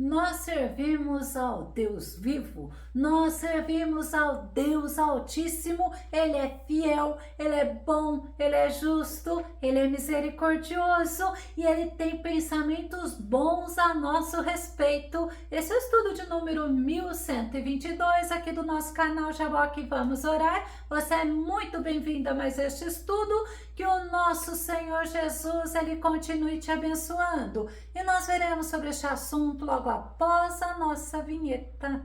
Nós servimos ao Deus vivo, nós servimos ao Deus Altíssimo. Ele é fiel, Ele é bom, Ele é justo, Ele é misericordioso e Ele tem pensamentos bons a nosso respeito. Esse é o estudo de número 1122 aqui do nosso canal Jaboque Vamos Orar. Você é muito bem-vindo a mais este estudo. Que o nosso Senhor Jesus, Ele continue te abençoando. E nós veremos sobre este assunto logo após a nossa vinheta.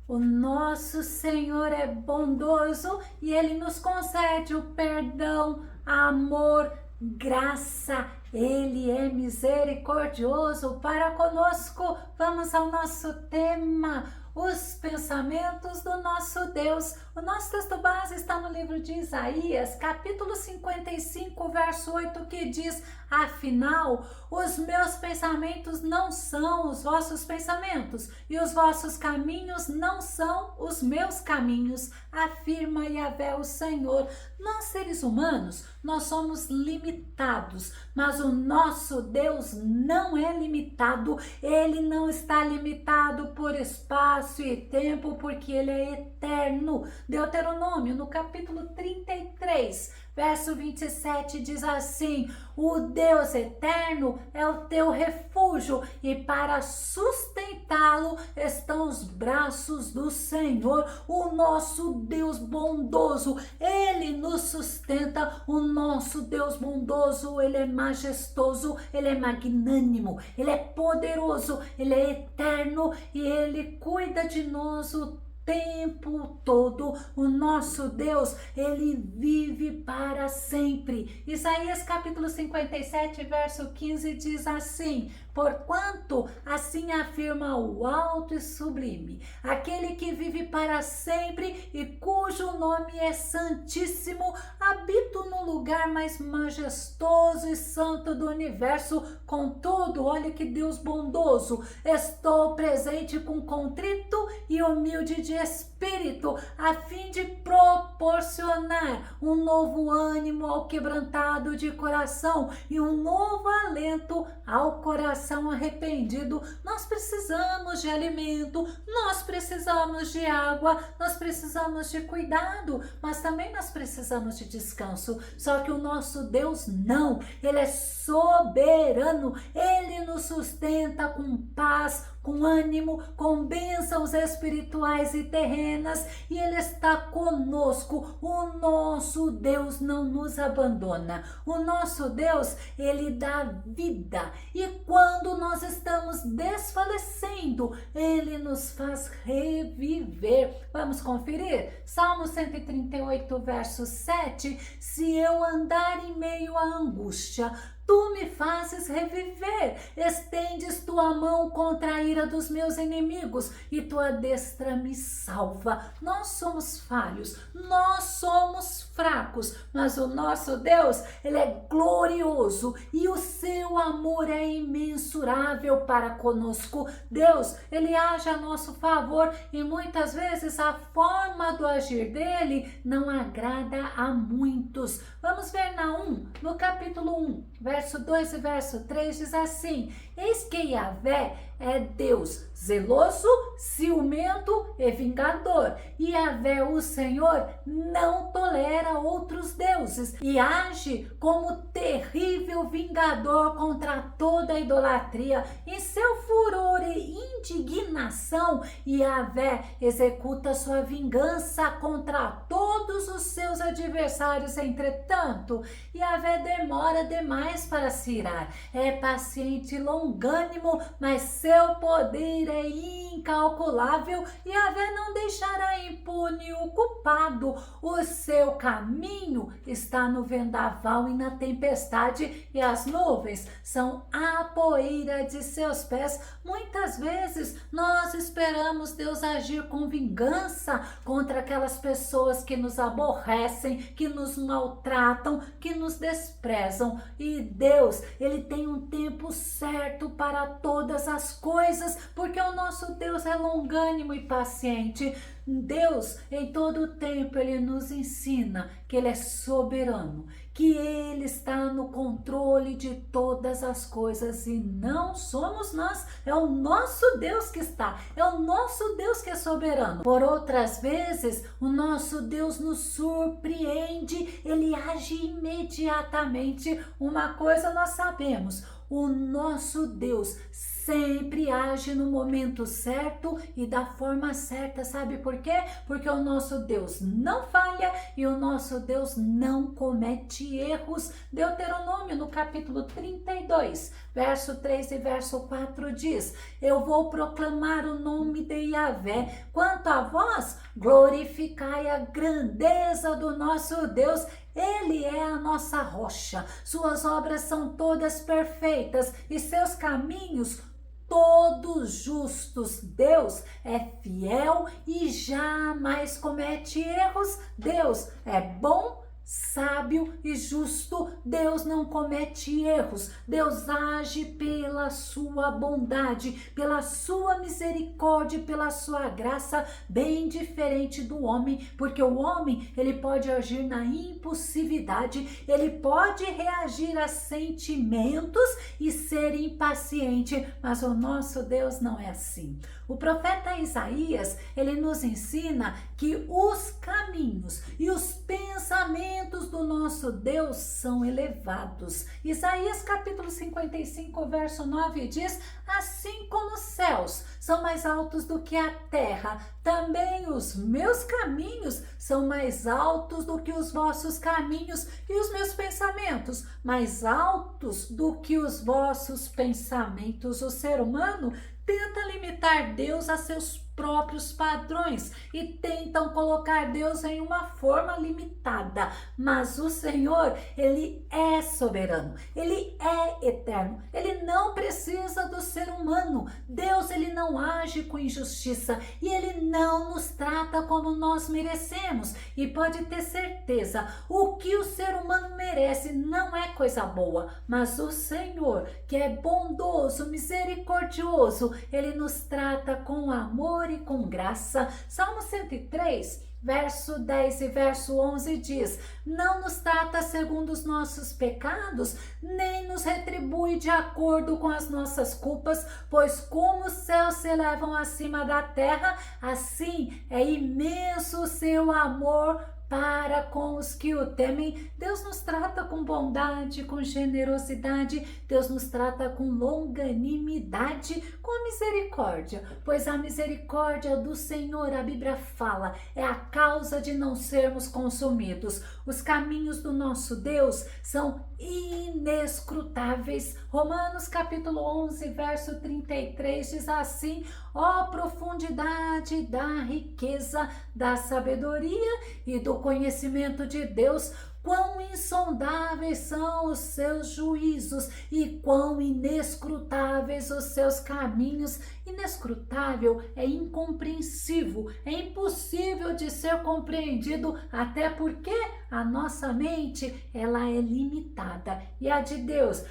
O nosso Senhor é bondoso e Ele nos concede o perdão, amor, graça. Ele é misericordioso para conosco. Vamos ao nosso tema, os pensamentos do nosso Deus. O nosso texto base está no livro de Isaías, capítulo 55, verso 8, que diz: afinal, os meus pensamentos não são os vossos pensamentos, e os vossos caminhos não são os meus caminhos, afirma Yahvé, o Senhor. Nós, seres humanos, nós somos limitados, mas o nosso Deus não é limitado. Ele não está limitado por espaço e tempo, porque Ele é eterno. Deuteronômio, no capítulo 33, verso 27, diz assim: o Deus eterno é o teu refúgio, e para sustentá-lo estão os braços do Senhor. O nosso Deus bondoso, Ele nos sustenta. O nosso Deus bondoso, Ele é majestoso, Ele é magnânimo, Ele é poderoso, Ele é eterno e Ele cuida de nós o tempo todo. O nosso Deus, Ele vive para sempre. Isaías capítulo 57, verso 15 diz assim: porquanto assim afirma o alto e sublime, aquele que vive para sempre e cujo nome é santíssimo, habito no lugar mais majestoso e santo do universo. Contudo, olha que Deus bondoso, estou presente com contrito e humilde de espírito, a fim de proporcionar um novo ânimo ao quebrantado de coração e um novo alento ao coração arrependido. Nós precisamos de alimento, nós precisamos de água, nós precisamos de cuidado, mas também nós precisamos de descanso. Só que o nosso Deus não, Ele é soberano, Ele nos sustenta com paz, com ânimo, com bênçãos espirituais e terrenas, e Ele está conosco. O nosso Deus não nos abandona. O nosso Deus, Ele dá vida, e quando nós estamos desfalecendo, Ele nos faz reviver. Vamos conferir? Salmo 138, verso 7: se eu andar em meio à angústia, tu me fazes reviver, estendes tua mão contra a ira dos meus inimigos e tua destra me salva. Nós somos falhos, nós somos fracos, mas o nosso Deus, Ele é glorioso e o seu amor é imensurável para conosco. Deus, Ele age a nosso favor e muitas vezes a forma do agir dele não agrada a muitos. Vamos ver Naum, no capítulo 1, verso 2 e verso 3, diz assim: eis que Yahvé é Deus zeloso, ciumento e vingador. E Yahvé, o Senhor, não tolera outros deuses e age como terrível vingador contra toda a idolatria. Em seu furor e indignação, Yahvé executa sua vingança contra todos os seus adversários. Entretanto, Yahvé demora demais para se irar, é paciente e longânimo, mas seu poder é incalculável. Yahvé não deixará impune o culpado. O seu caminho está no vendaval e na tempestade, e as nuvens são a poeira de seus pés. Muitas vezes nós esperamos Deus agir com vingança contra aquelas pessoas que nos aborrecem, que nos maltratam, que nos desprezam. E Deus, Ele tem um tempo certo para todas as coisas, porque o nosso Deus é longânimo e paciente. Deus, em todo o tempo, Ele nos ensina que Ele é soberano, que Ele está no controle de todas as coisas e não somos nós, é o nosso Deus que está, é o nosso Deus que é soberano. Por outras vezes, o nosso Deus nos surpreende, Ele age imediatamente. Uma coisa nós sabemos, o nosso Deus sempre age no momento certo e da forma certa. Sabe por quê? Porque o nosso Deus não falha e o nosso Deus não comete erros. Deuteronômio, no capítulo 32, verso 3 e verso 4 diz: eu vou proclamar o nome de Yahvé. Quanto a vós, glorificai a grandeza do nosso Deus. Ele é a nossa rocha, suas obras são todas perfeitas e seus caminhos todos justos. Deus é fiel e jamais comete erros. Deus é bom, sábio e justo. Deus não comete erros. Deus age pela sua bondade, pela sua misericórdia, pela sua graça, bem diferente do homem, porque o homem, ele pode agir na impulsividade, ele pode reagir a sentimentos e ser impaciente, mas o nosso Deus não é assim. O profeta Isaías, ele nos ensina que os caminhos e os pensamentos do nosso Deus são elevados. Isaías capítulo 55, verso 9 diz: assim como os céus são mais altos do que a terra, também os meus caminhos são mais altos do que os vossos caminhos e os meus pensamentos mais altos do que os vossos pensamentos. O ser humano tenta limitar Deus a seus próprios padrões e tentam colocar Deus em uma forma limitada, mas o Senhor, Ele é soberano, Ele é eterno, Ele não precisa do ser humano. Deus, Ele não age com injustiça e Ele não nos trata como nós merecemos, e pode ter certeza, o que o ser humano merece não é coisa boa, mas o Senhor, que é bondoso, misericordioso, Ele nos trata com amor e com graça. Salmo 103, verso 10 e verso 11 diz: não nos trata segundo os nossos pecados, nem nos retribui de acordo com as nossas culpas, pois como os céus se elevam acima da terra, assim é imenso o seu amor para com os que o temem. Deus nos trata com bondade, com generosidade, Deus nos trata com longanimidade, com misericórdia, pois a misericórdia do Senhor, a Bíblia fala, é a causa de não sermos consumidos. Os caminhos do nosso Deus são inescrutáveis. Romanos capítulo 11, verso 33 diz assim: ó profundidade da riqueza, da sabedoria e do conhecimento de Deus, quão insondáveis são os seus juízos e quão inescrutáveis os seus caminhos. Inescrutável é incompreensível, é impossível de ser compreendido, até porque a nossa mente, ela é limitada, e a de Deus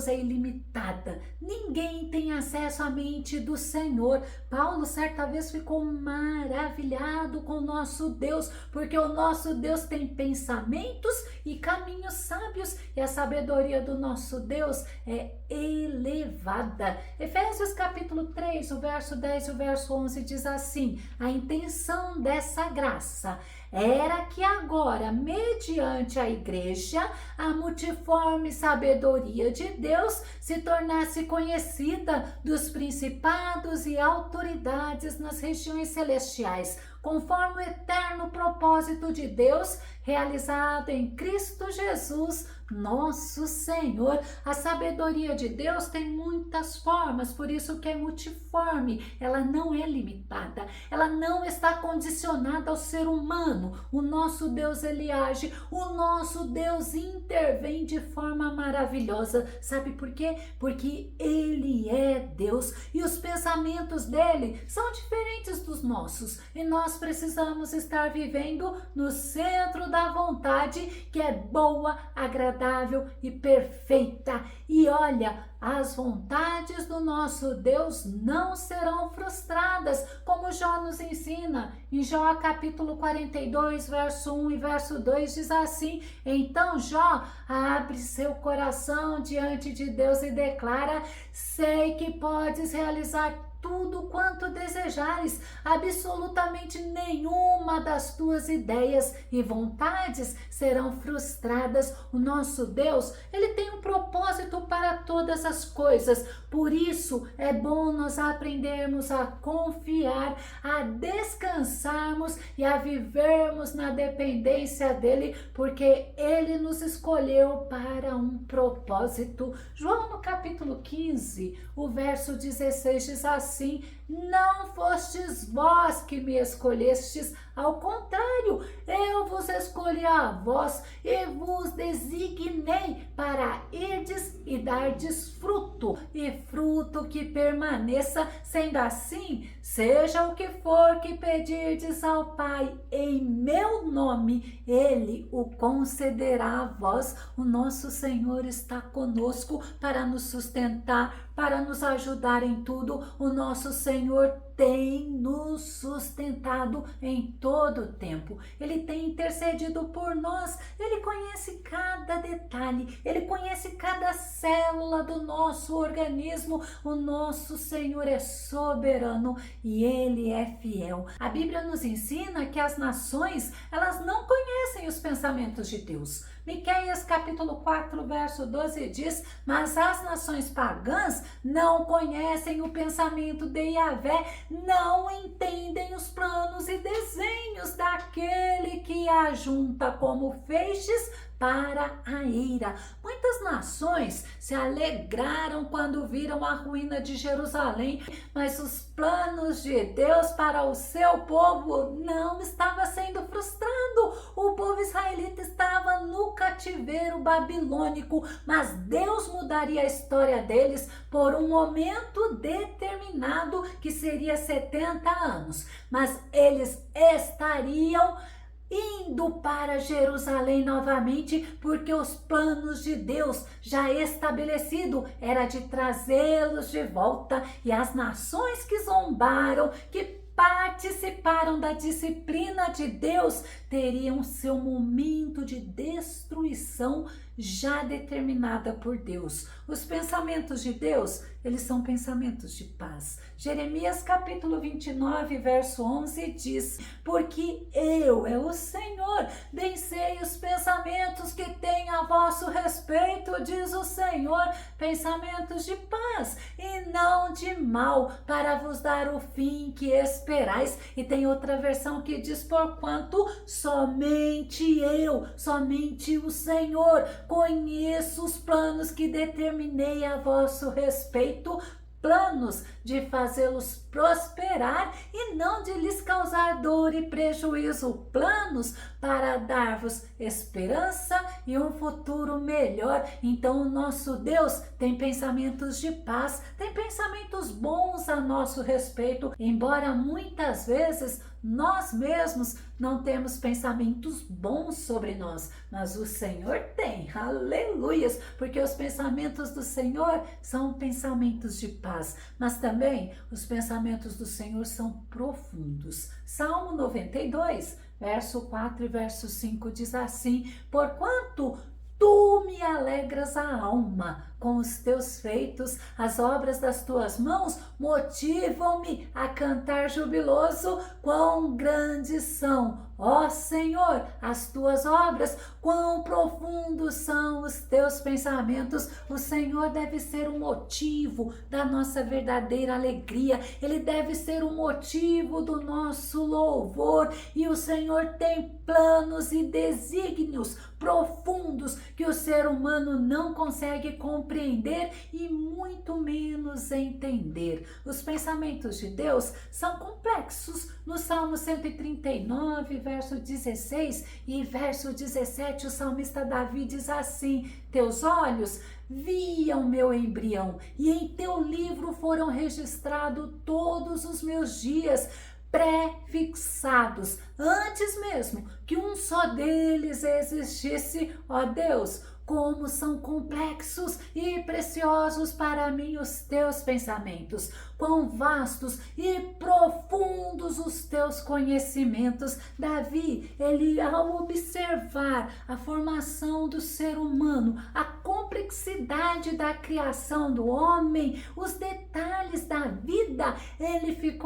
é ilimitada. Ninguém tem acesso à mente do Senhor. Paulo certa vez ficou maravilhado com o nosso Deus, porque o nosso Deus tem pensamentos e caminhos sábios, e a sabedoria do nosso Deus é elevada. Efésios capítulo 3, o verso 10 e o verso 11 diz assim: a intenção dessa graça era que agora, mediante a igreja, a multiforme sabedoria de Deus se tornasse conhecida dos principados e autoridades nas regiões celestiais, conforme o eterno propósito de Deus, realizado em Cristo Jesus, nosso Senhor. A sabedoria de Deus tem muitas formas, por isso que é multiforme, ela não é limitada, ela não está condicionada ao ser humano. O nosso Deus, ele age, o nosso Deus intervém de forma maravilhosa. Sabe por quê? Porque ele é Deus e os pensamentos dele são diferentes dos nossos, e nós precisamos estar vivendo no centro da vontade, que é boa, agradável agradável e perfeita. E olha, as vontades do nosso Deus não serão frustradas, como Jó nos ensina. Em Jó capítulo 42, verso 1 e verso 2 diz assim: então Jó abre seu coração diante de Deus e declara: sei que podes realizar tudo quanto desejares, absolutamente nenhuma das tuas ideias e vontades serão frustradas. O nosso Deus, ele tem um propósito para todas as coisas, por isso é bom nós aprendermos a confiar, a descansarmos e a vivermos na dependência dele, porque ele nos escolheu para um propósito. João no capítulo 15, o verso 16 diz assim: não fostes vós que me escolhestes, ao contrário, eu vos escolhi a vós e vos designei para irdes e dardes fruto, e fruto que permaneça. Sendo assim, seja o que for que pedirdes ao Pai em meu nome, ele o concederá a vós. O nosso Senhor está conosco para nos sustentar, para nos ajudar em tudo. O nosso Senhor tem nos sustentado em todo o tempo. Ele tem intercedido por nós. Ele conhece cada detalhe. Ele conhece cada célula do nosso organismo. O nosso Senhor é soberano e ele é fiel. A Bíblia nos ensina que as nações, elas não conhecem os pensamentos de Deus. Miqueias capítulo 4, verso 12 diz: mas as nações pagãs não conhecem o pensamento de Yahvé, não entendem os planos e desenhos daquele que ajunta como feixes para a ira. Muitas nações se alegraram quando viram a ruína de Jerusalém, mas os planos de Deus para o seu povo não estavam sendo frustrados. O povo israelita estava no cativeiro babilônico, mas Deus mudaria a história deles por um momento determinado, que seria 70 anos. Mas eles estariam indo para Jerusalém novamente, porque os planos de Deus já estabelecido era de trazê-los de volta. E as nações que zombaram, que participaram da disciplina de Deus, teriam seu momento de destruição já determinada por Deus. Os pensamentos de Deus, eles são pensamentos de paz. Jeremias capítulo 29, verso 11 diz: porque eu, o Senhor, bem sei os pensamentos que tenho a vosso respeito, diz o Senhor, pensamentos de paz e não de mal, para vos dar o fim que esperais. E tem outra versão que diz: porquanto somente eu, somente o Senhor, conheço os planos que determinei a vosso respeito, planos de fazê-los prosperar e não de lhes causar dor e prejuízo, planos para dar-vos esperança e um futuro melhor. Então o nosso Deus tem pensamentos de paz, tem pensamentos bons a nosso respeito, embora muitas vezes nós mesmos não temos pensamentos bons sobre nós, mas o Senhor tem, aleluias, porque os pensamentos do Senhor são pensamentos de paz, mas também os pensamentos do Senhor são profundos. Salmo 92, verso 4 e verso 5 diz assim: porquanto tu me alegras a alma com os teus feitos, as obras das tuas mãos motivam-me a cantar jubiloso. Quão grandes são, ó Senhor, as tuas obras, quão profundos são os teus pensamentos. O Senhor deve ser o motivo da nossa verdadeira alegria, ele deve ser o motivo do nosso louvor, e o Senhor tem planos e desígnios profundos que o ser humano não consegue compreender e muito menos entender. Os pensamentos de Deus são complexos. No Salmo 139, verso 16 e verso 17, o salmista Davi diz assim: teus olhos viam meu embrião, e em teu livro foram registrados todos os meus dias, pré-fixados, antes mesmo que um só deles existisse. Ó Deus, como são complexos e preciosos para mim os teus pensamentos, quão vastos e profundos os teus conhecimentos. Davi, ele ao observar a formação do ser humano, a complexidade da criação do homem, os detalhes da vida, ele foi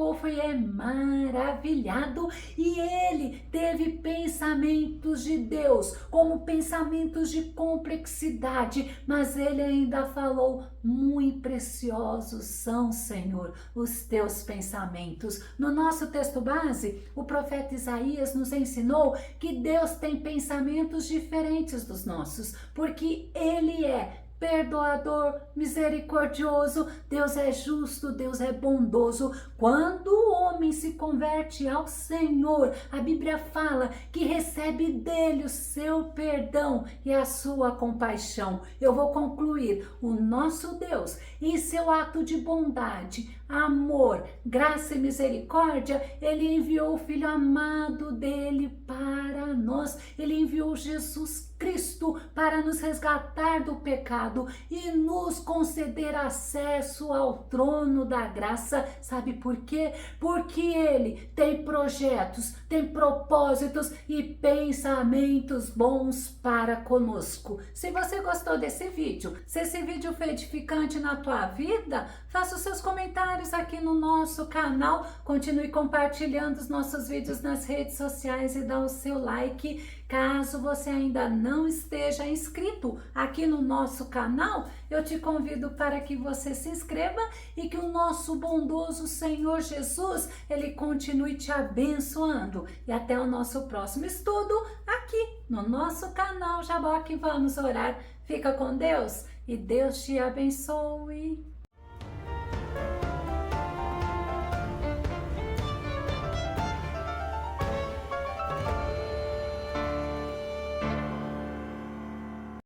maravilhado, e ele teve pensamentos de Deus, como pensamentos de complexidade, mas ele ainda falou: muito preciosos são, Senhor, os teus pensamentos. No nosso texto base, o profeta Isaías nos ensinou que Deus tem pensamentos diferentes dos nossos, porque ele é perdoador, misericordioso, Deus é justo, Deus é bondoso. Quando o homem se converte ao Senhor, a Bíblia fala que recebe dele o seu perdão e a sua compaixão. Eu vou concluir: o nosso Deus, em seu ato de bondade, amor, graça e misericórdia, ele enviou o Filho amado dele para nós. Ele enviou Jesus Cristo para nos resgatar do pecado e nos conceder acesso ao trono da graça. Sabe por quê? Porque ele tem projetos, tem propósitos e pensamentos bons para conosco. Se você gostou desse vídeo, se esse vídeo foi edificante na tua vida, faça os seus comentários aqui no nosso canal, continue compartilhando os nossos vídeos nas redes sociais e dá o seu like. Caso você ainda não esteja inscrito aqui no nosso canal, eu te convido para que você se inscreva e que o nosso bondoso Senhor Jesus, ele continue te abençoando. E até o nosso próximo estudo aqui no nosso canal Jaboque. Vamos orar. Fica com Deus e Deus te abençoe.